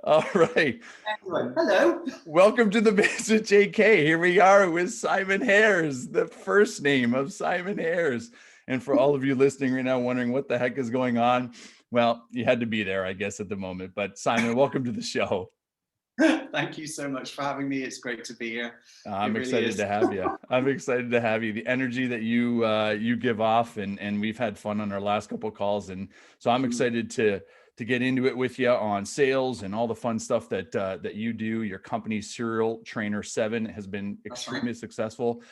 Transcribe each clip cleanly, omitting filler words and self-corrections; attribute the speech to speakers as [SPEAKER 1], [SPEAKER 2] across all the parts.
[SPEAKER 1] All right.
[SPEAKER 2] Anyway, hello.
[SPEAKER 1] Welcome to the Biz with JK. Here we are with Simon Hares, the first name of Simon Hares. And for all of you listening right now, wondering what the heck is going on, well, you had to be there, I guess, at the moment. But Simon, welcome to the show.
[SPEAKER 2] Thank you so much for having me. It's great to be here.
[SPEAKER 1] I'm excited to have you. I'm excited to have you. The energy that you give off, and we've had fun on our last couple of calls, and so I'm excited to get into it with you on sales and all the fun stuff that you do. Your company, Serial Trainer 7, has been extremely successful.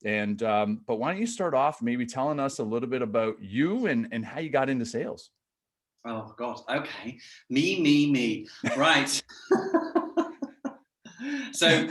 [SPEAKER 1] And but why don't you start off maybe telling us a little bit about you and how you got into sales?
[SPEAKER 2] Oh God. Okay. Me. Right. So,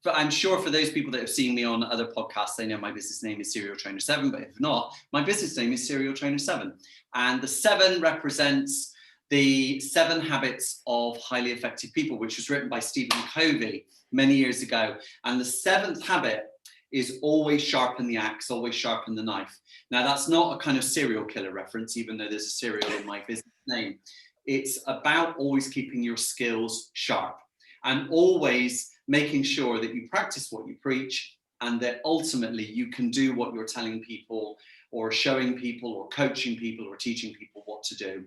[SPEAKER 2] but I'm sure for those people that have seen me on other podcasts, they know my business name is Serial Trainer 7. But if not, my business name is Serial Trainer 7. And the 7 represents the 7 habits of highly effective people, which was written by Stephen Covey many years ago. And the 7th habit is always sharpen the axe, always sharpen the knife. Now, that's not a kind of serial killer reference, even though there's a serial in my business name. It's about always keeping your skills sharp and always making sure that you practice what you preach and that ultimately you can do what you're telling people or showing people or coaching people or teaching people what to do.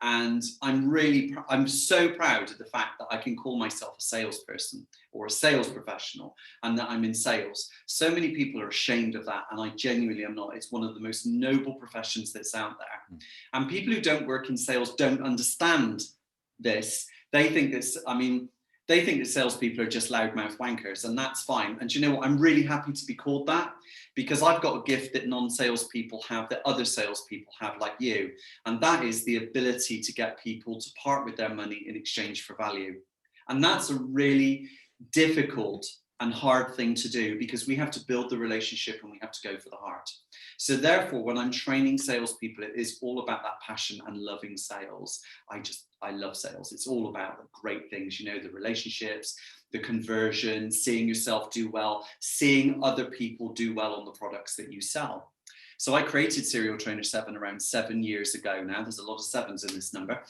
[SPEAKER 2] And I'm so proud of the fact that I can call myself a salesperson or a sales professional and that I'm in sales. So many people are ashamed of that, and I genuinely am not. It's one of the most noble professions that's out there. And people who don't work in sales don't understand this. They think that salespeople are just loudmouth wankers, and that's fine. And do you know what? I'm really happy to be called that, because I've got a gift that non-salespeople have, that other salespeople have, like you. And that is the ability to get people to part with their money in exchange for value. And that's a really difficult and hard thing to do, because we have to build the relationship and we have to go for the heart. So therefore, when I'm training salespeople, it is all about that passion and loving sales. I love sales. It's all about the great things, the relationships, the conversion, seeing yourself do well, seeing other people do well on the products that you sell. So I created Serial Trainer 7 around 7 years ago now. There's a lot of 7s in this number.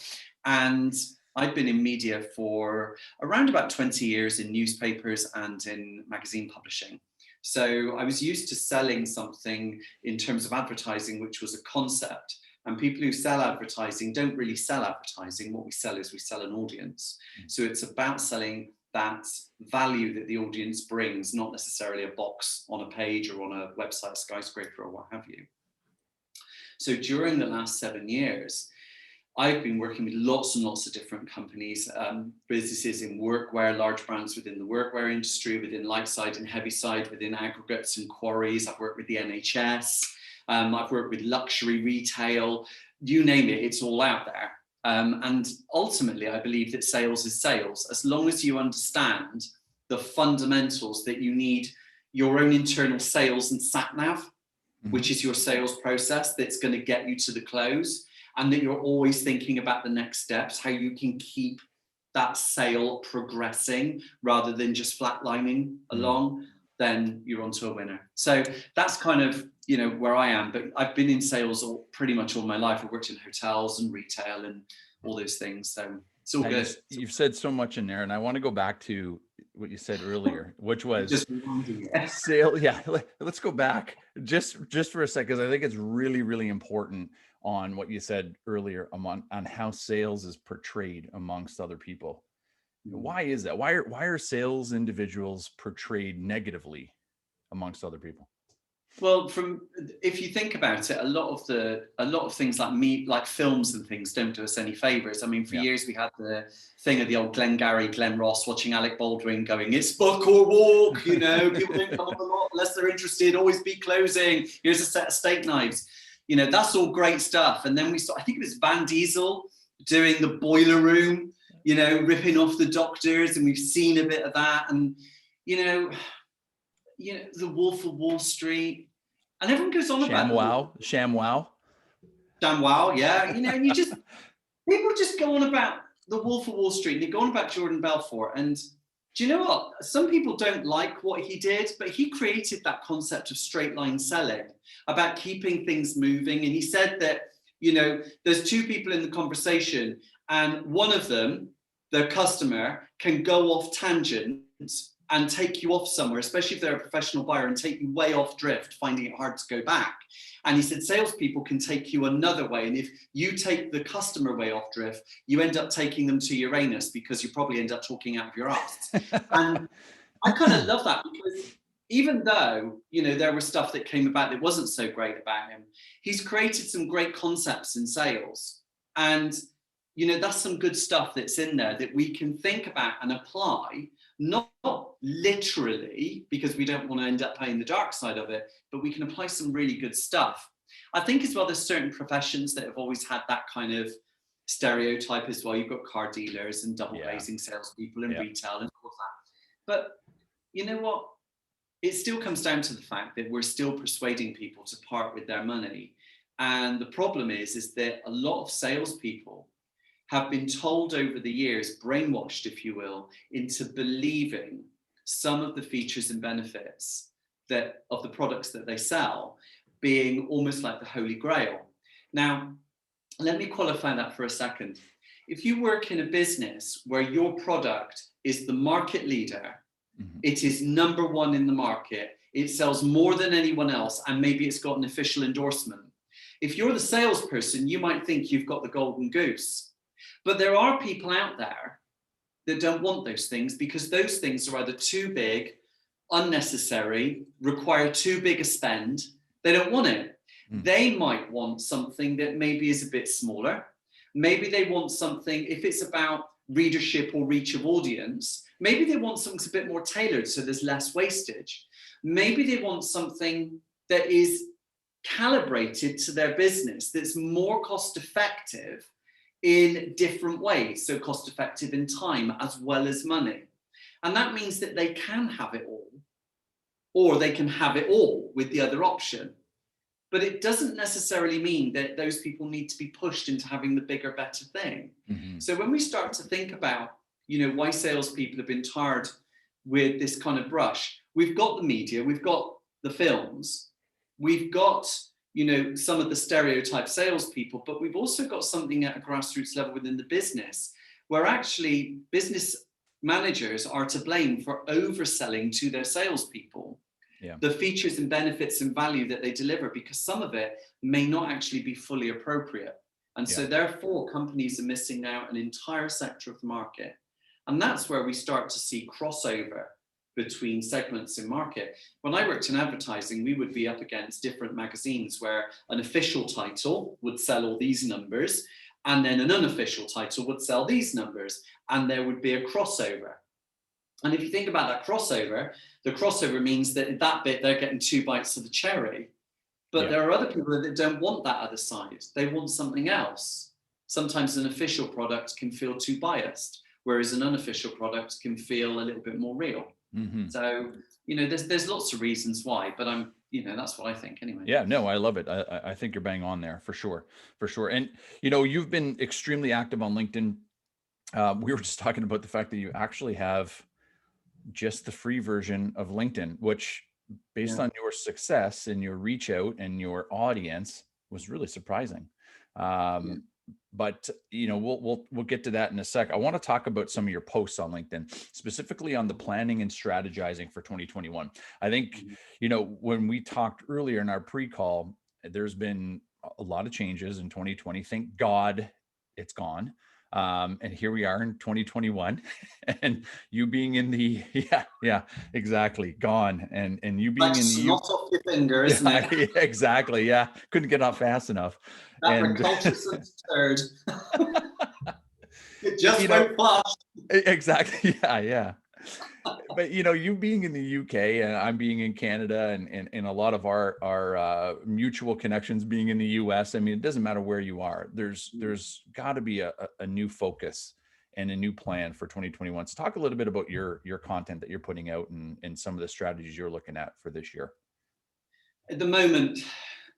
[SPEAKER 2] And I've been in media for around about 20 years in newspapers and in magazine publishing. So I was used to selling something in terms of advertising, which was a concept. And people who sell advertising don't really sell advertising. What we sell is we sell an audience. So it's about selling that value that the audience brings, not necessarily a box on a page or on a website, skyscraper or what have you. So during the last 7 years, I've been working with lots and lots of different companies, businesses in workwear, large brands within the workwear industry, within light side and heavy side, within aggregates and quarries. I've worked with the NHS. I've worked with luxury retail, you name it, it's all out there. And ultimately, I believe that sales is sales. As long as you understand the fundamentals that you need, your own internal sales and sat-nav, which is your sales process that's going to get you to the close, and that you're always thinking about the next steps, how you can keep that sale progressing rather than just flatlining along, then you're onto a winner. So that's kind of, where I am. But I've been in sales pretty much all my life. I've worked in hotels and retail and all those things. So it's all good.
[SPEAKER 1] You've said so much in there, and I want to go back to what you said earlier, which was
[SPEAKER 2] just
[SPEAKER 1] sale. Yeah, let's go back just for a second, because I think it's really, really important on what you said earlier on how sales is portrayed amongst other people. Why is that? Why are sales individuals portrayed negatively amongst other people?
[SPEAKER 2] Well, if you think about it, a lot of things like films and things don't do us any favors. I mean, for years we had the thing of the old Glengarry, Glen Ross watching Alec Baldwin going, "It's book or walk," people don't come on the lot unless they're interested, always be closing. Here's a set of steak knives. That's all great stuff. And then I think it was Van Diesel doing the Boiler Room, ripping off the doctors, and we've seen a bit of that. And, the Wolf of Wall Street, and everyone goes on about
[SPEAKER 1] ShamWow,
[SPEAKER 2] yeah. And people just go on about the Wolf of Wall Street, and they go on about Jordan Belfort. And do you know what? Some people don't like what he did, but he created that concept of straight line selling, about keeping things moving. And he said that, there's two people in the conversation, and one of them the customer can go off tangents and take you off somewhere, especially if they're a professional buyer, and take you way off drift, finding it hard to go back. And he said, salespeople can take you another way. And if you take the customer way off drift, you end up taking them to Uranus, because you probably end up talking out of your ass. And I kind of love that, because even though, you know, there was stuff that came about that wasn't so great about him, he's created some great concepts in sales. And, you know, that's some good stuff that's in there that we can think about and apply, not literally, because we don't want to end up playing the dark side of it, but we can apply some really good stuff. I think as well, there's certain professions that have always had that kind of stereotype as well. You've got car dealers and double glazing salespeople and retail and all that. But you know what? It still comes down to the fact that we're still persuading people to part with their money. And the problem is that a lot of salespeople have been told over the years, brainwashed, if you will, into believing some of the features and benefits that of the products that they sell being almost like the Holy Grail. Now, let me qualify that for a second. If you work in a business where your product is the market leader, it is number one in the market, it sells more than anyone else, and maybe it's got an official endorsement. If you're the salesperson, you might think you've got the golden goose. But there are people out there that don't want those things, because those things are either too big, unnecessary, require too big a spend. They don't want it. They might want something that maybe is a bit smaller. Maybe they want something, if it's about readership or reach of audience, maybe they want something that's a bit more tailored so there's less wastage. Maybe they want something that is calibrated to their business, that's more cost effective in different ways, so cost effective in time as well as money. And that means that they can have it all, or they can have it all with the other option. But it doesn't necessarily mean that those people need to be pushed into having the bigger, better thing. So when we start to think about, you know, why salespeople have been tarred with this kind of brush, we've got the media, we've got the films, we've got, you know, some of the stereotype salespeople, but we've also got something at a grassroots level within the business, where actually business managers are to blame for overselling to their salespeople the features and benefits and value that they deliver, because some of it may not actually be fully appropriate. And so therefore companies are missing out an entire sector of the market. And that's where we start to see crossover between segments in market. When I worked in advertising, we would be up against different magazines where an official title would sell all these numbers, and then an unofficial title would sell these numbers, and there would be a crossover. And if you think about that crossover, the crossover means that that bit they're getting 2 bites of the cherry. But there are other people that don't want that other side. They want something else. Sometimes an official product can feel too biased, whereas an unofficial product can feel a little bit more real. So, you know, there's lots of reasons why, but you know, that's what I think anyway.
[SPEAKER 1] Yeah, no, I love it. I think you're bang on there for sure. And, you know, you've been extremely active on LinkedIn. We were just talking about the fact that you actually have just the free version of LinkedIn, which based on your success and your reach out and your audience was really surprising. But you know, we'll get to that in a sec. I want to talk about some of your posts on LinkedIn, specifically on the planning and strategizing for 2021. I think, you know, when we talked earlier in our pre-call, there's been a lot of changes in 2020. Thank God it's gone. And here we are in 2021, and you being in the exactly gone, and you being in the
[SPEAKER 2] not off your finger, isn't it?
[SPEAKER 1] Exactly, couldn't get off fast enough.
[SPEAKER 2] That recalcitrant turd. It just went flush.
[SPEAKER 1] Exactly, But you know, you being in the UK and I'm being in Canada, and a lot of our mutual connections being in the US, I mean, it doesn't matter where you are. There's got to be a new focus and a new plan for 2021. So talk a little bit about your content that you're putting out and some of the strategies you're looking at for this year.
[SPEAKER 2] At the moment,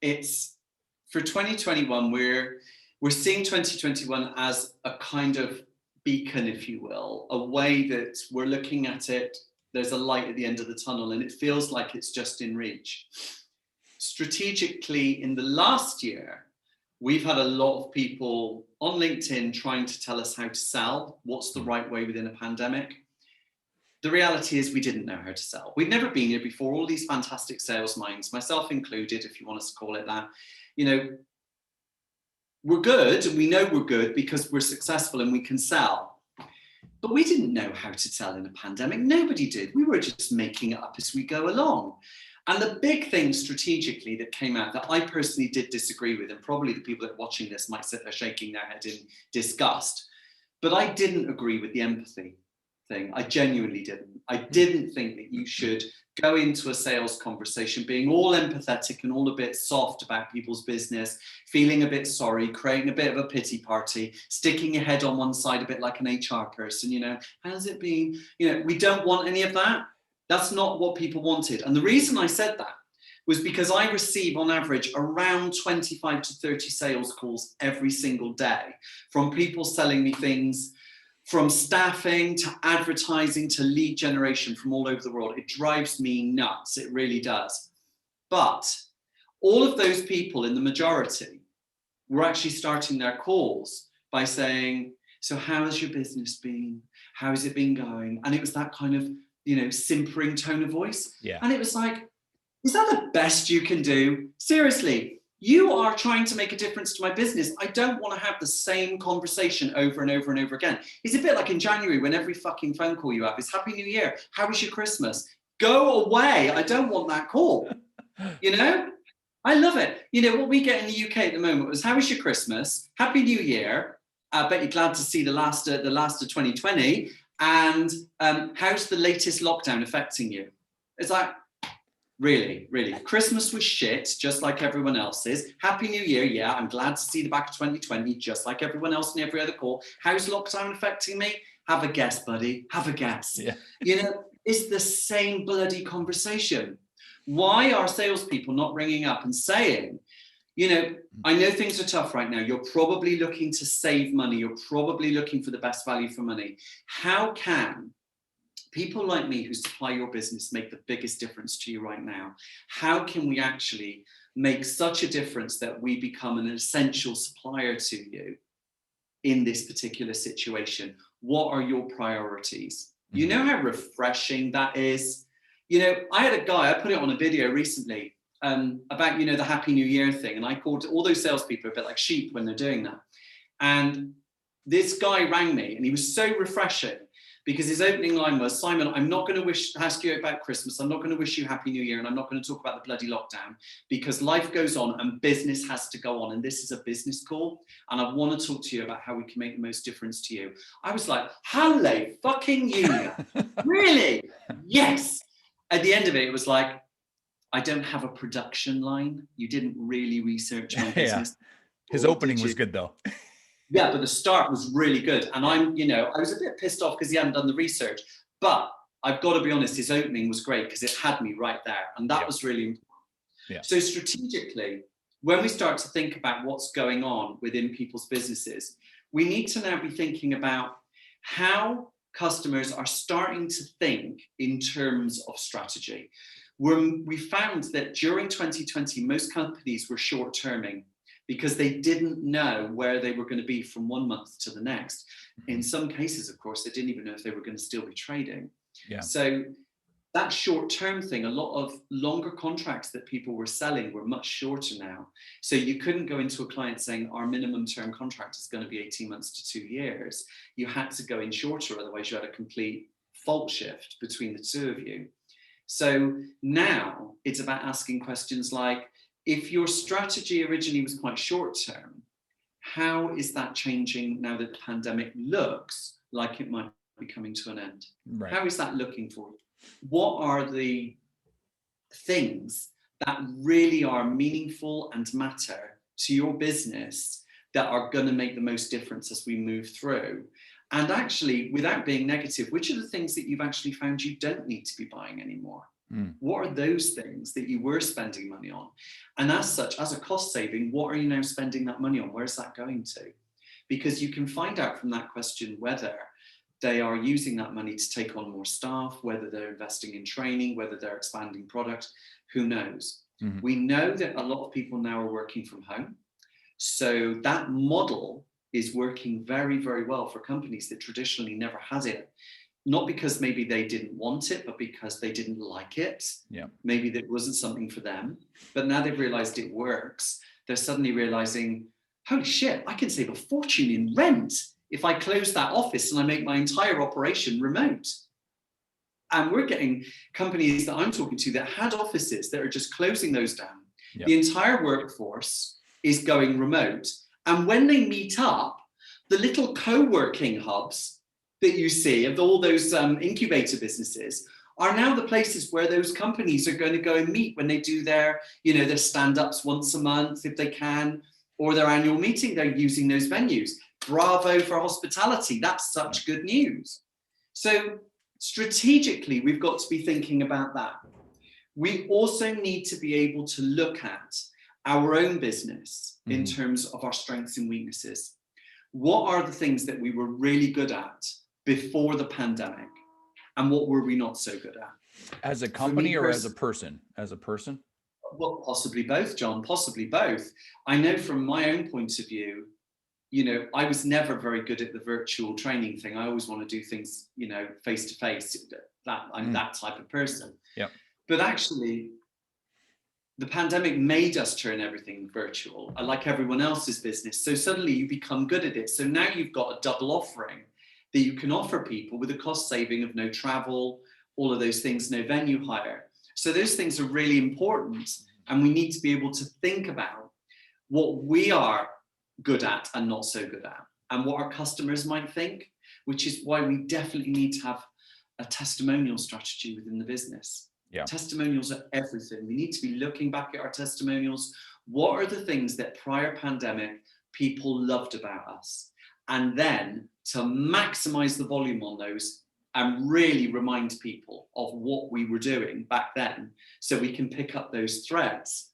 [SPEAKER 2] it's for 2021. We're seeing 2021 as a kind of beacon, if you will, a way that we're looking at it. There's a light at the end of the tunnel, and it feels like it's just in reach. Strategically, in the last year, we've had a lot of people on LinkedIn trying to tell us how to sell, what's the right way within a pandemic. The reality is we didn't know how to sell. We'd never been here before. All these fantastic sales minds, myself included, if you want us to call it that, you know, we're good and we know we're good because we're successful and we can sell. But we didn't know how to sell in a pandemic. Nobody did. We were just making it up as we go along. And the big thing strategically that came out that I personally did disagree with, and probably the people that are watching this might sit there shaking their head in disgust, but I didn't agree with the empathy thing. I genuinely didn't. I didn't think that you should go into a sales conversation being all empathetic and all a bit soft about people's business, feeling a bit sorry, creating a bit of a pity party, sticking your head on one side a bit like an HR person, you know, how's it been? You know, we don't want any of that. That's not what people wanted. And the reason I said that was because I receive on average around 25 to 30 sales calls every single day from people selling me things from staffing to advertising to lead generation from all over the world. It drives me nuts. It really does. But all of those people in the majority were actually starting their calls by saying, so how has your business been? How has it been going? And it was that kind of, you know, simpering tone of voice.
[SPEAKER 1] Yeah.
[SPEAKER 2] And it was like, is that the best you can do? Seriously, you are trying to make a difference to my business. I don't want to have the same conversation over and over and over again. It's a bit like in January when every fucking phone call you have is Happy New Year. How was your Christmas? Go away. I don't want that call. You know, I love it. You know, what we get in the UK at the moment was, how was your Christmas? Happy New Year. I bet you're glad to see the last of 2020. And how's the latest lockdown affecting you? It's like, really, really. Christmas was shit, just like everyone else's. Happy New Year, yeah, I'm glad to see the back of 2020, just like everyone else in every other call. How's lockdown affecting me? Have a guess, buddy. Have a guess.
[SPEAKER 1] Yeah.
[SPEAKER 2] You know, it's the same bloody conversation. Why are salespeople not ringing up and saying, you know, I know things are tough right now. You're probably looking to save money. You're probably looking for the best value for money. How can people like me who supply your business make the biggest difference to you right now? How can we actually make such a difference that we become an essential supplier to you in this particular situation? What are your priorities? You know how refreshing that is? You know, I had a guy, I put it on a video recently about, you know, the Happy New Year thing. And I called all those salespeople a bit like sheep when they're doing that. And this guy rang me and he was so refreshing, because his opening line was, Simon, I'm not going to ask you about Christmas. I'm not going to wish you Happy New Year. And I'm not going to talk about the bloody lockdown, because life goes on and business has to go on. And this is a business call. And I want to talk to you about how we can make the most difference to you. I was like, halle fucking you. Really? Yes. At the end of it, it was like, I don't have a production line. You didn't really research my business.
[SPEAKER 1] Yeah. His opening was good though.
[SPEAKER 2] Yeah, but the start was really good. And I'm, you know, I was a bit pissed off because he hadn't done the research. But I've got to be honest, his opening was great because it had me right there. And that was really important. Yeah. So strategically, when we start to think about what's going on within people's businesses, we need to now be thinking about how customers are starting to think in terms of strategy. We found that during 2020, most companies were short-terming, because they didn't know where they were going to be from one month to the next. In some cases, of course, they didn't even know if they were going to still be trading. Yeah. So that short-term thing, a lot of longer contracts that people were selling were much shorter now. So you couldn't go into a client saying, our minimum term contract is going to be 18 months to 2 years. You had to go in shorter, otherwise you had a complete fault shift between the two of you. So now it's about asking questions like, if your strategy originally was quite short term, how is that changing now that the pandemic looks like it might be coming to an end? Right. How is that looking for you? What are the things that really are meaningful and matter to your business that are going to make the most difference as we move through? And actually, without being negative, which are the things that you've actually found you don't need to be buying anymore? What are those things that you were spending money on? And as such, as a cost saving, what are you now spending that money on? Where's that going to? Because you can find out from that question whether they are using that money to take on more staff, whether they're investing in training, whether they're expanding product, who knows? We know that a lot of people now are working from home. So that model is working very, very well for companies that traditionally never had it. Not because maybe they didn't want it, but because they didn't like it.
[SPEAKER 1] Yeah.
[SPEAKER 2] Maybe that wasn't something for them. But now they've realized it works. They're suddenly realizing, holy shit, I can save a fortune in rent if I close that office and I make my entire operation remote. And we're getting companies that I'm talking to that had offices that are just closing those down. Yep. The entire workforce is going remote. And when they meet up, the little co-working hubs that you see of all those incubator businesses are now the places where those companies are going to go and meet when they do their, their stand-ups once a month, if they can, or their annual meeting. They're using those venues. Bravo for hospitality. That's such good news. So strategically, we've got to be thinking about that. We also need to be able to look at our own business in terms of our strengths and weaknesses. What are the things that we were really good at before the pandemic? And what were we not so good at?
[SPEAKER 1] As a company or as a person? As a person?
[SPEAKER 2] Well, possibly both, John, possibly both. I know from my own point of view, I was never very good at the virtual training thing. I always want to do things, face to face. I'm that type of person.
[SPEAKER 1] Yeah.
[SPEAKER 2] But actually, the pandemic made us turn everything virtual, like everyone else's business. So suddenly you become good at it. So now you've got a double offering that you can offer people with a cost saving of no travel, all of those things, no venue hire. So those things are really important. And we need to be able to think about what we are good at and not so good at, and what our customers might think, which is why we definitely need to have a testimonial strategy within the business. Yeah. Testimonials are everything. We need to be looking back at our testimonials. What are the things that prior pandemic people loved about us? And then to maximize the volume on those and really remind people of what we were doing back then so we can pick up those threads.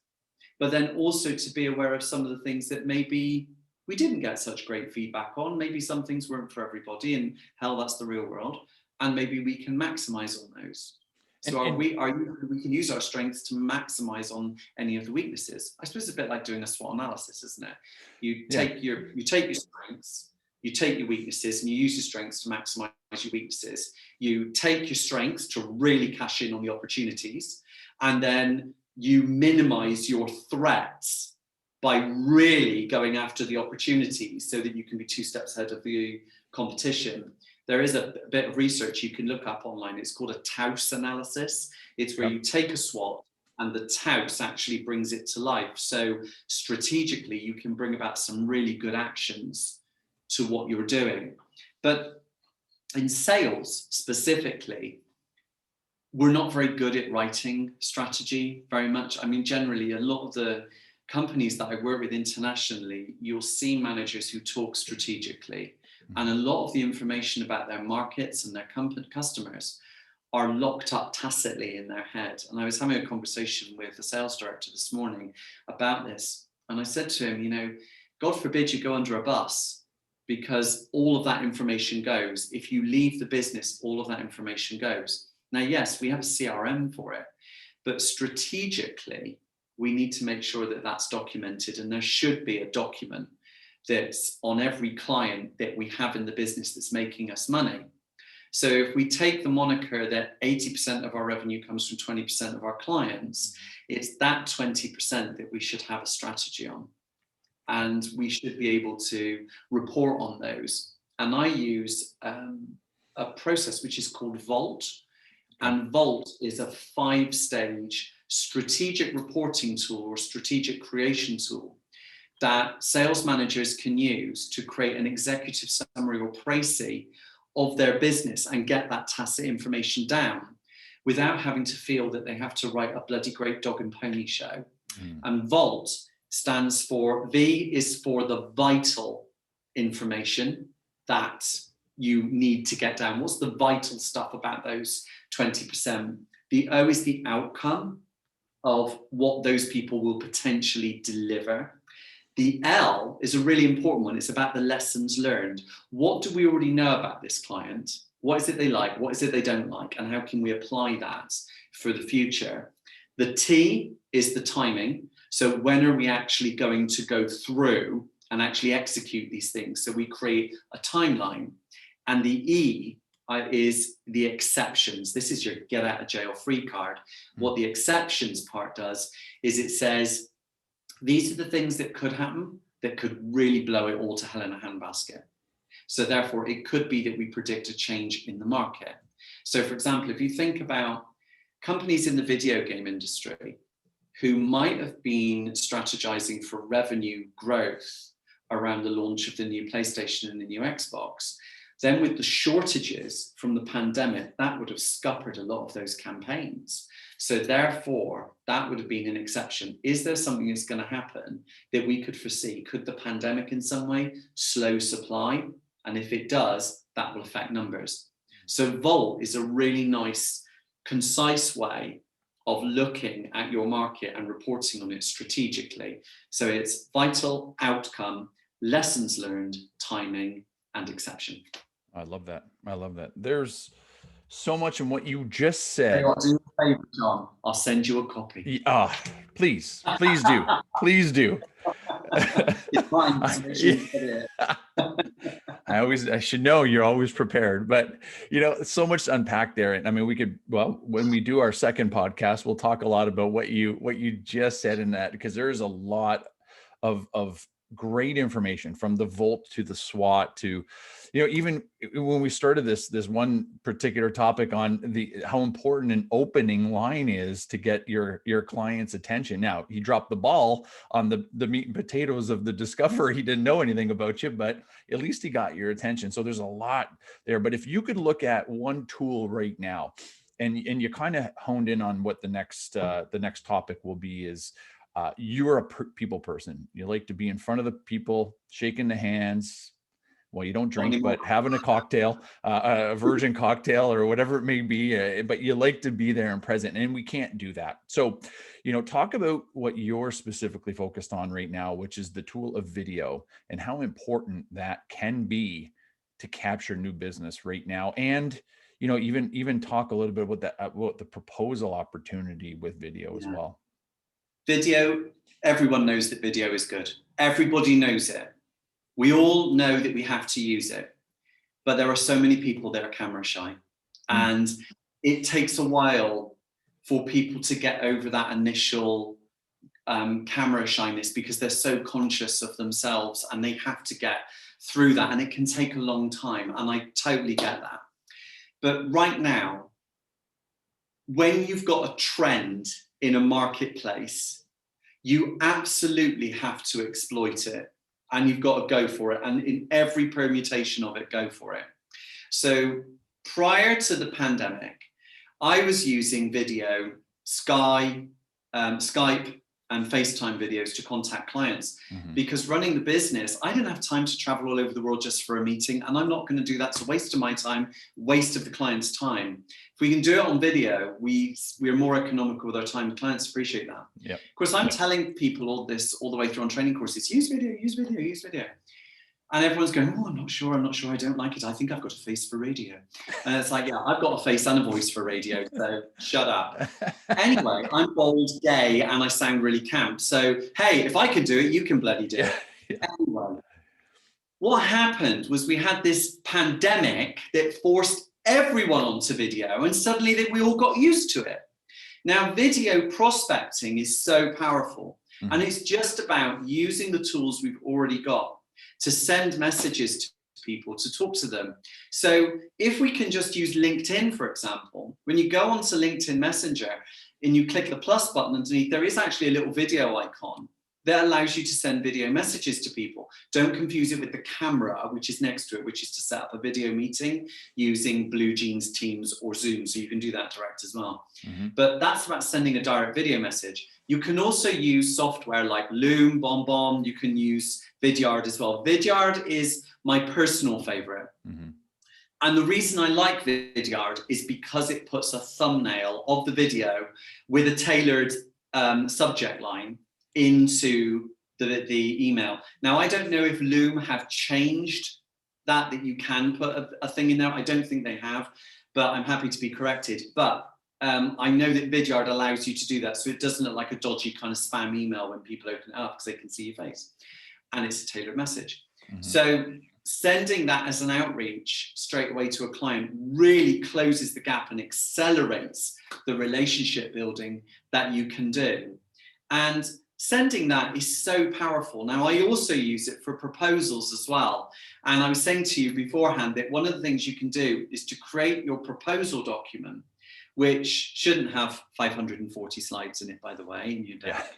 [SPEAKER 2] But then also to be aware of some of the things that maybe we didn't get such great feedback on. Maybe some things weren't for everybody, and hell, that's the real world. And maybe we can maximize on those. So we can use our strengths to maximize on any of the weaknesses. I suppose it's a bit like doing a SWOT analysis, isn't it? You take your strengths, you take your weaknesses, and you use your strengths to maximize your weaknesses. You take your strengths to really cash in on the opportunities, and then you minimize your threats by really going after the opportunities so that you can be 2 steps ahead of the competition. There is a bit of research you can look up online. It's called a TAUS analysis. It's where you take a SWOT and the TAUS actually brings it to life. So strategically, you can bring about some really good actions to what you're doing. But in sales specifically, we're not very good at writing strategy very much. I mean, generally, a lot of the companies that I work with internationally, you'll see managers who talk strategically. And a lot of the information about their markets and their customers are locked up tacitly in their head. And I was having a conversation with the sales director this morning about this. And I said to him, God forbid you go under a bus, because all of that information goes. If you leave the business, all of that information goes. Now, yes, we have a CRM for it, but strategically, we need to make sure that that's documented, and there should be a document that's on every client that we have in the business that's making us money. So if we take the moniker that 80% of our revenue comes from 20% of our clients, it's that 20% that we should have a strategy on. And we should be able to report on those. And I use a process which is called VOLT. And VOLT is a 5-stage strategic reporting tool or strategic creation tool that sales managers can use to create an executive summary or précis of their business and get that tacit information down without having to feel that they have to write a bloody great dog and pony show. And VOLT stands for, V is for the vital information that you need to get down. What's the vital stuff about those 20%? The O is the outcome of what those people will potentially deliver. The L is a really important one. It's about the lessons learned. What do we already know about this client? What is it they like? What is it they don't like? And how can we apply that for the future? The T is the timing. So when are we actually going to go through and actually execute these things? So we create a timeline. And the E is the exceptions. This is your get out of jail free card. What the exceptions part does is it says, these are the things that could happen that could really blow it all to hell in a handbasket. So therefore, it could be that we predict a change in the market. So for example, if you think about companies in the video game industry who might have been strategizing for revenue growth around the launch of the new PlayStation and the new Xbox, then with the shortages from the pandemic, that would have scuppered a lot of those campaigns. So therefore, that would have been an exception. Is there something that's going to happen that we could foresee? Could the pandemic in some way slow supply? And if it does, that will affect numbers. So Volt is a really nice, concise way of looking at your market and reporting on it strategically. So it's vital, outcome, lessons learned, timing, and exception.
[SPEAKER 1] I love that. I love that. There's so much in what you just said.
[SPEAKER 2] I'll do you a favor, John. I'll send you a copy.
[SPEAKER 1] Please do. Please do.
[SPEAKER 2] It's fine.
[SPEAKER 1] I should know you're always prepared, but so much to unpack there. And I mean, when we do our second podcast, we'll talk a lot about what you just said in that, because there's a lot of great information, from the Volt to the SWOT to, even when we started this one particular topic on how important an opening line is to get your client's attention. Now, he dropped the ball on the meat and potatoes of the discovery. He didn't know anything about you, but at least he got your attention. So there's a lot there. But if you could look at one tool right now, and you kind of honed in on what the next topic will be, is you're a people person. You like to be in front of the people, shaking the hands. Well, you don't drink, but having a cocktail, a virgin cocktail or whatever it may be, but you like to be there and present, and we can't do that. So, talk about what you're specifically focused on right now, which is the tool of video, and how important that can be to capture new business right now. And, even talk a little bit about the proposal opportunity with video as well.
[SPEAKER 2] Video, everyone knows that video is good. Everybody knows it. We all know that we have to use it, but there are so many people that are camera shy, and it takes a while for people to get over that initial camera shyness, because they're so conscious of themselves and they have to get through that, and it can take a long time, and I totally get that. But right now, when you've got a trend in a marketplace, you absolutely have to exploit it, and you've got to go for it. And in every permutation of it, go for it. So prior to the pandemic, I was using video, Skype, and FaceTime videos to contact clients, because running the business, I didn't have time to travel all over the world just for a meeting, and I'm not going to do that. It's a waste of my time, waste of the client's time. If we can do it on video, we're more economical with our time. Clients appreciate that.
[SPEAKER 1] Yep.
[SPEAKER 2] Of course, I'm telling people all this all the way through on training courses: use video, use video, use video. And everyone's going, oh, I'm not sure, I don't like it. I think I've got a face for radio. And it's like, yeah, I've got a face and a voice for radio, so shut up. Anyway, I'm bold, gay, and I sound really camp. So, hey, if I can do it, you can bloody do it. Yeah. Anyway, what happened was we had this pandemic that forced everyone onto video, and suddenly we all got used to it. Now, video prospecting is so powerful, and it's just about using the tools we've already got to send messages to people, to talk to them. So if we can just use LinkedIn, for example, when you go onto LinkedIn Messenger and you click the plus button underneath, there is actually a little video icon that allows you to send video messages to people. Don't confuse it with the camera, which is next to it, which is to set up a video meeting using Blue Jeans, Teams, or Zoom. So you can do that direct as well. But that's about sending a direct video message. You can also use software like Loom, BombBomb. You can use Vidyard as well. Vidyard is my personal favorite. And the reason I like Vidyard is because it puts a thumbnail of the video with a tailored subject line into the email. Now, I don't know if Loom have changed that you can put a thing in there. I don't think they have, but I'm happy to be corrected. But I know that Vidyard allows you to do that, so it doesn't look like a dodgy kind of spam email when people open it up, because they can see your face, and it's a tailored message. So sending that as an outreach straight away to a client really closes the gap and accelerates the relationship building that you can do. And sending that is so powerful. Now, I also use it for proposals as well. And I was saying to you beforehand that one of the things you can do is to create your proposal document, which shouldn't have 540 slides in it, by the way, in your deck,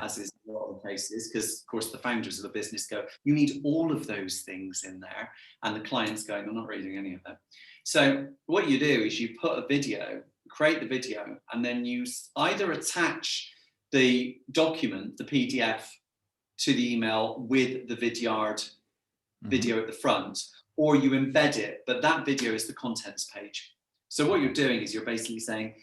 [SPEAKER 2] as is a lot of cases, because of course the founders of the business go, you need all of those things in there, and the client's going, I'm not reading any of them. So what you do is you put a video, create the video, and then you either attach the document, the PDF, to the email with the Vidyard video at the front, or you embed it, but that video is the contents page. So what you're doing is you're basically saying,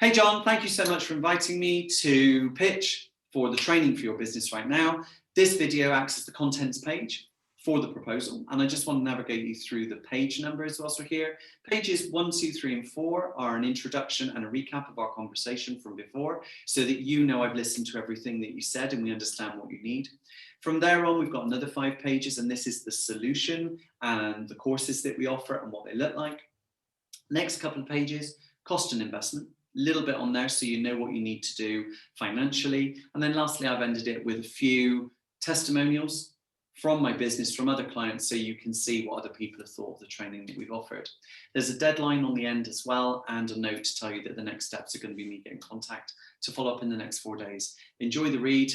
[SPEAKER 2] hey John, thank you so much for inviting me to pitch for the training for your business right now. This video acts as the contents page for the proposal, and I just want to navigate you through the page numbers whilst we're here. Pages 1, 2, 3, and 4 are an introduction and a recap of our conversation from before, so that you know I've listened to everything that you said and we understand what you need. From there on, we've got another 5 pages, and this is the solution and the courses that we offer and what they look like. Next couple of pages, cost and investment, a little bit on there so you know what you need to do financially. And then lastly, I've ended it with a few testimonials from my business, from other clients, so you can see what other people have thought of the training that we've offered. There's a deadline on the end as well, and a note to tell you that the next steps are going to be me getting contact to follow up in the next 4 days. Enjoy the read.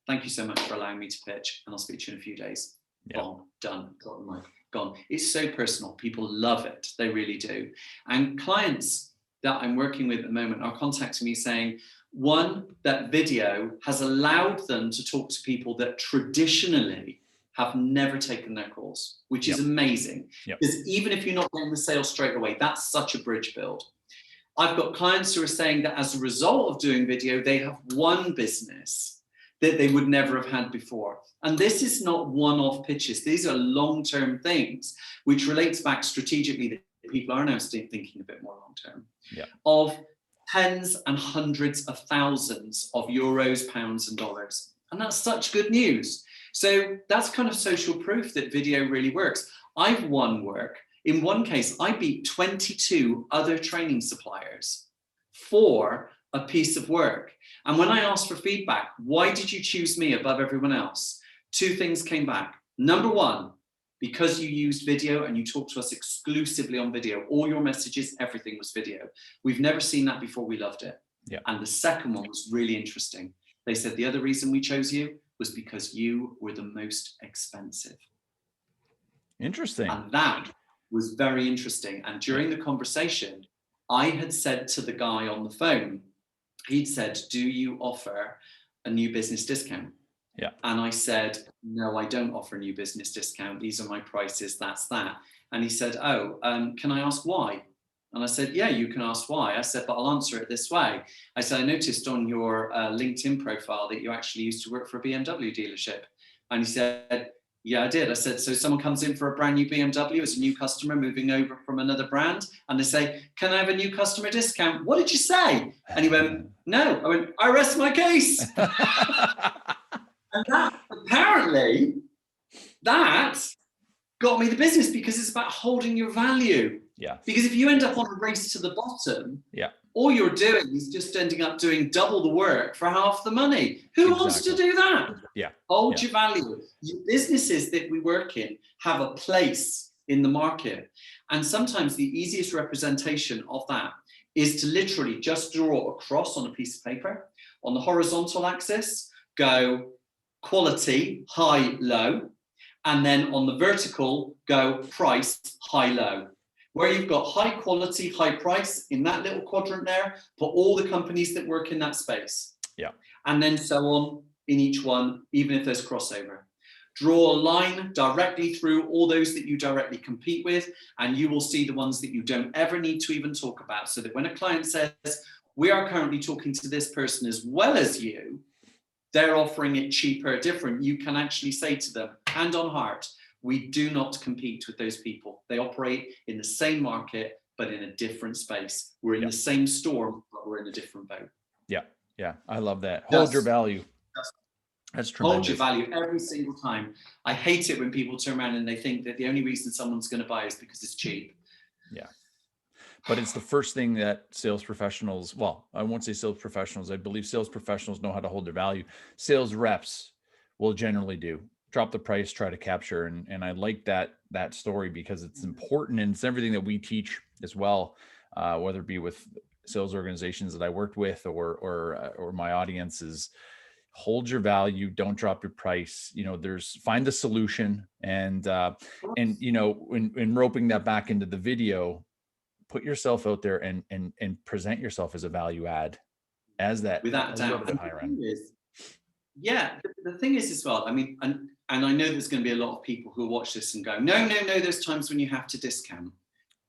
[SPEAKER 2] Thank you so much for allowing me to pitch, and I'll speak to you in a few days. Boom, done, got the mic, gone. It's so personal. People love it. They really do. And clients that I'm working with at the moment are contacting me saying, one, that video has allowed them to talk to people that traditionally have never taken their calls, which is amazing. Because even if you're not getting the sale straight away, that's such a bridge build. I've got clients who are saying that as a result of doing video, they have one business that they would never have had before. And this is not one-off pitches. These are long-term things, which relates back strategically that people are now thinking a bit more long-term, of tens and hundreds of thousands of euros, pounds, and dollars. And that's such good news. So that's kind of social proof that video really works. I've won work. In one case, I beat 22 other training suppliers for a piece of work. And when I asked for feedback, why did you choose me above everyone else? 2 things came back. Number one, because you used video and you talked to us exclusively on video. All your messages, everything was video. We've never seen that before. We loved it. And the second one was really interesting. They said the other reason we chose you was because you were the most expensive.
[SPEAKER 1] Interesting.
[SPEAKER 2] And that was very interesting. And during the conversation, I had said to the guy on the phone, he'd said, do you offer a new business discount? And I said, no, I don't offer a new business discount. These are my prices, that's that. And he said, oh, can I ask why? And I said, yeah, you can ask why. I said, but I'll answer it this way. I said, I noticed on your LinkedIn profile that you actually used to work for a BMW dealership. And he said, yeah, I did. I said, so someone comes in for a brand new BMW as a new customer moving over from another brand, and they say, can I have a new customer discount? What did you say? And he went, no. I went, I rest my case. And that, apparently, that got me the business, because it's about holding your value. Because if you end up on a race to the bottom, all you're doing is just ending up doing double the work for half the money. Who wants to do that? Hold your value. Your businesses that we work in have a place in the market. And sometimes the easiest representation of that is to literally just draw a cross on a piece of paper. On the horizontal axis, go quality, high, low. And then on the vertical, go price, high, low. Where you've got high quality, high price, in that little quadrant there, put all the companies that work in that space. And then so on in each one, even if there's crossover. Draw a line directly through all those that you directly compete with, and you will see the ones that you don't ever need to even talk about. So that when a client says, we are currently talking to this person as well as you, they're offering it cheaper, different, you can actually say to them, hand on heart, we do not compete with those people. They operate in the same market, but in a different space. We're in the same storm, but we're in a different boat.
[SPEAKER 1] Yeah. I love that. Hold your value. That's tremendous.
[SPEAKER 2] Hold your value every single time. I hate it when people turn around and they think that the only reason someone's going to buy is because it's cheap.
[SPEAKER 1] Yeah. But it's the first thing that sales professionals, well, I won't say sales professionals, I believe sales professionals know how to hold their value. Sales reps will generally do. Drop the price, try to capture. And I like that story because it's important, and it's everything that we teach as well, whether it be with sales organizations that I worked with or my audience is hold your value, don't drop your price. Find the solution, and in roping that back into the video, put yourself out there and present yourself as a value add, as that
[SPEAKER 2] without doubt.
[SPEAKER 1] Little bit higher end.
[SPEAKER 2] The thing is as well, I mean, and I know there's going to be a lot of people who watch this and go, no, there's times when you have to discount.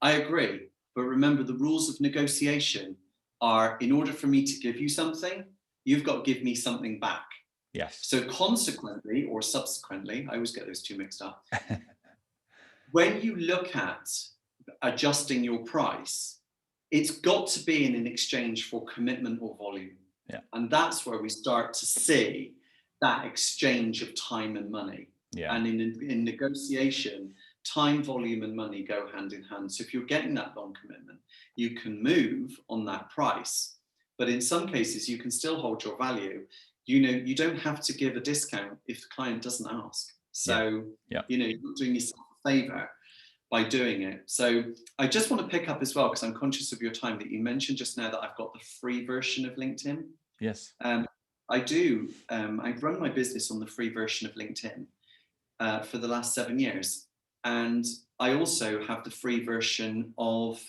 [SPEAKER 2] I agree. But remember, the rules of negotiation are, in order for me to give you something, you've got to give me something back.
[SPEAKER 1] Yes.
[SPEAKER 2] So consequently, or subsequently, I always get those two mixed up. When you look at adjusting your price, it's got to be in an exchange for commitment or volume.
[SPEAKER 1] Yeah.
[SPEAKER 2] And that's where we start to see that exchange of time and money.
[SPEAKER 1] Yeah.
[SPEAKER 2] And in negotiation, time, volume, and money go hand in hand. So if you're getting that long commitment, you can move on that price. But in some cases, you can still hold your value. You don't have to give a discount if the client doesn't ask. So, you're not doing yourself a favor by doing it. So I just want to pick up as well, because I'm conscious of your time, that you mentioned just now that I've got the free version of LinkedIn.
[SPEAKER 1] Yes.
[SPEAKER 2] I do. I've run my business on the free version of LinkedIn for the last 7 years. And I also have the free version of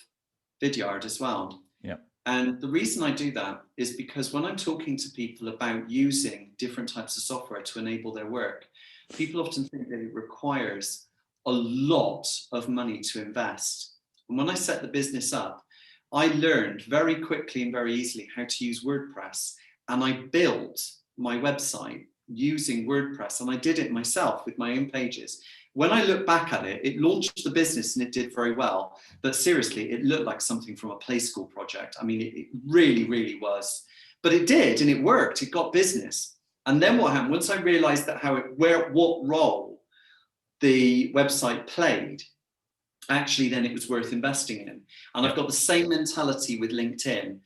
[SPEAKER 2] Vidyard as well.
[SPEAKER 1] Yeah.
[SPEAKER 2] And the reason I do that is because when I'm talking to people about using different types of software to enable their work, people often think that it requires a lot of money to invest. And when I set the business up, I learned very quickly and very easily how to use WordPress. And I built my website using WordPress, and I did it myself with my own pages. When I look back at it, it launched the business and it did very well. But seriously, it looked like something from a play school project. I mean, it really, really was. But it did, and it worked. It got business. And then what happened, once I realized that what role the website played, actually then it was worth investing in. And I've got the same mentality with LinkedIn.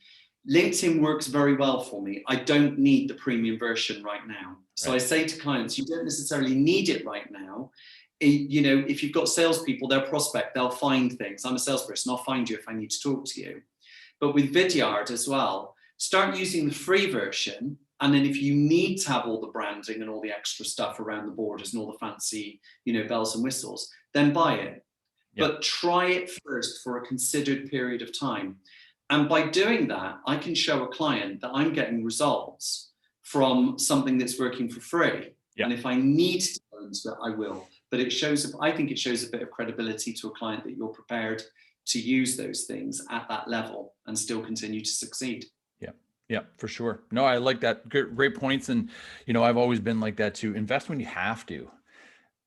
[SPEAKER 2] LinkedIn works very well for me. I don't need the premium version right now. So I say to clients, you don't necessarily need it right now. If you've got salespeople, they'll prospect, they'll find things. I'm a salesperson, I'll find you if I need to talk to you. But with Vidyard as well, start using the free version. And then if you need to have all the branding and all the extra stuff around the borders and all the fancy, bells and whistles, then buy it. Yep. But try it first for a considered period of time. And by doing that, I can show a client that I'm getting results from something that's working for free. Yep. And if I need to go into it, I will. But I think it shows a bit of credibility to a client that you're prepared to use those things at that level and still continue to succeed.
[SPEAKER 1] Yeah, for sure. No, I like that. Great points. And, I've always been like that too. Invest when you have to.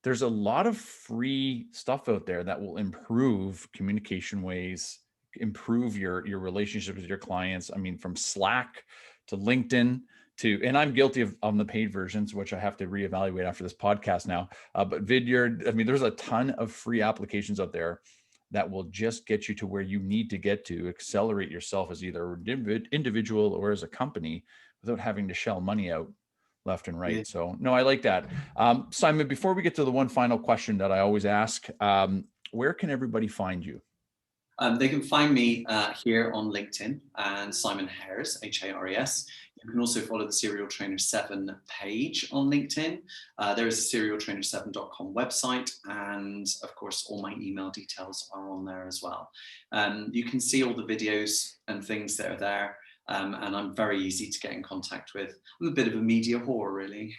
[SPEAKER 1] There's a lot of free stuff out there that will improve communication ways, improve your relationship with your clients. I mean, from Slack to LinkedIn and I'm guilty of on the paid versions, which I have to reevaluate after this podcast now. But Vidyard, I mean, there's a ton of free applications out there that will just get you to where you need to get to accelerate yourself as either an individual or as a company without having to shell money out left and right. Yeah. So no, I like that. Simon, before we get to the one final question that I always ask, where can everybody find you?
[SPEAKER 2] They can find me here on LinkedIn and Simon Hares, Hares. You can also follow the Serial Trainer 7 page on LinkedIn. There is a serialtrainer7.com website, and of course, all my email details are on there as well. You can see all the videos and things that are there, and I'm very easy to get in contact with. I'm a bit of a media whore, really.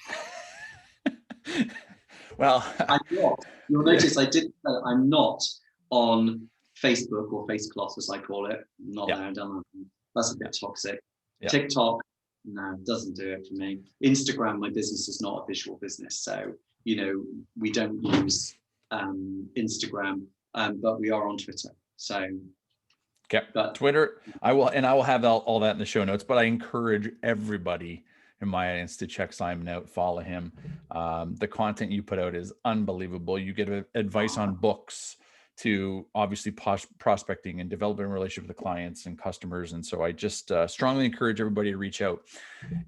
[SPEAKER 1] Well,
[SPEAKER 2] I'm not. You'll notice I didn't say I'm not on Facebook or Facecloth, as I call it. I'm not there, done that. That's a bit toxic. Yeah. TikTok, no, doesn't do it for me. Instagram, my business is not a visual business, so we don't use Instagram, but we are on Twitter. So
[SPEAKER 1] Okay.
[SPEAKER 2] But
[SPEAKER 1] Twitter, I will have all that in the show notes, but I encourage everybody in my audience to check Simon out, follow him. The content you put out is unbelievable. You get advice on books to obviously prospecting and developing a relationship with the clients and customers. And so I just strongly encourage everybody to reach out.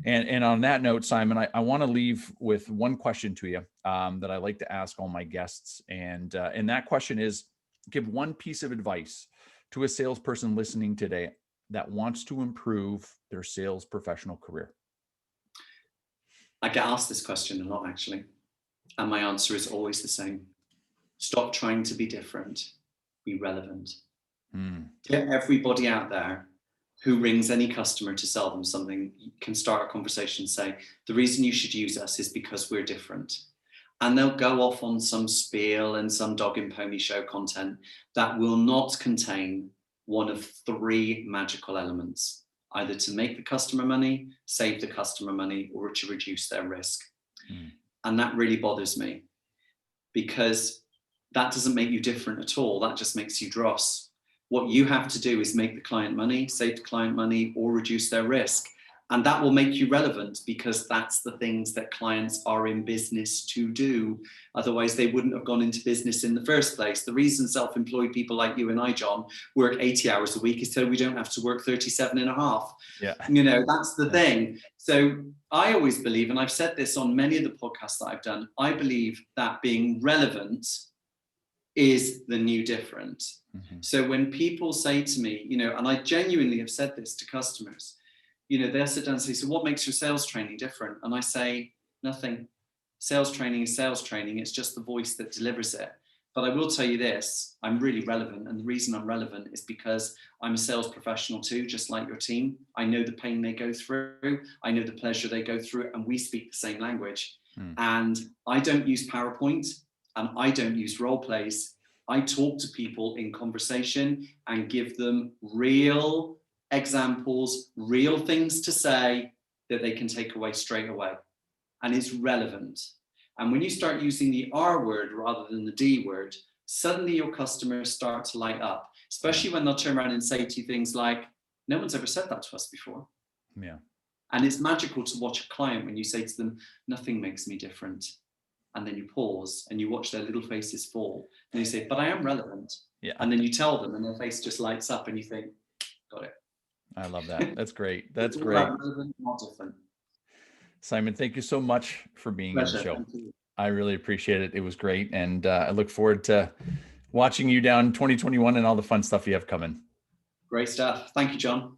[SPEAKER 1] And on that note, Simon, I want to leave with one question to you that I like to ask all my guests. And that question is, give one piece of advice to a salesperson listening today that wants to improve their sales professional career.
[SPEAKER 2] I get asked this question a lot, actually. And my answer is always the same. Stop trying to be different. Be relevant. Get everybody out there who rings any customer to sell them something, can start a conversation and say, the reason you should use us is because we're different. And they'll go off on some spiel and some dog and pony show content that will not contain one of three magical elements, either to make the customer money, save the customer money, or to reduce their risk. And that really bothers me, because that doesn't make you different at all. That just makes you dross. What you have to do is make the client money, save the client money, or reduce their risk. And that will make you relevant, because that's the things that clients are in business to do. Otherwise, they wouldn't have gone into business in the first place. The reason self-employed people like you and I, John, work 80 hours a week is so we don't have to work 37 and a half.
[SPEAKER 1] Yeah.
[SPEAKER 2] You know, that's the thing. So I always believe, and I've said this on many of the podcasts that I've done, I believe that being relevant is the new different. So when people say to me, you know, and I genuinely have said this to customers, you know, they'll sit down and say, so what makes your sales training different? And I say, nothing. Sales training is sales training. It's just the voice that delivers it. But I will tell you this, I'm really relevant. And the reason I'm relevant is because I'm a sales professional too, just like your team. I know the pain they go through. I know the pleasure they go through, and we speak the same language. And I don't use PowerPoint, and I don't use role plays. I talk to people in conversation and give them real examples, real things to say that they can take away straight away. And it's relevant. And when you start using the R word rather than the D word, suddenly your customers start to light up, especially when they'll turn around and say to you things like, no one's ever said that to us before.
[SPEAKER 1] Yeah.
[SPEAKER 2] And it's magical to watch a client when you say to them, nothing makes me different. And then you pause and you watch their little faces fall. And you say, but I am relevant.
[SPEAKER 1] Yeah.
[SPEAKER 2] And then you tell them and their face just lights up and you think, got it.
[SPEAKER 1] I love that. That's great. That's
[SPEAKER 2] It's
[SPEAKER 1] great.
[SPEAKER 2] relevant, not different.
[SPEAKER 1] Simon, thank you so much for being
[SPEAKER 2] Pleasure.
[SPEAKER 1] on the show.
[SPEAKER 2] Thank you.
[SPEAKER 1] I really appreciate it. It was great. And I look forward to watching you down 2021 and all the fun stuff you have coming.
[SPEAKER 2] Great stuff. Thank you, John.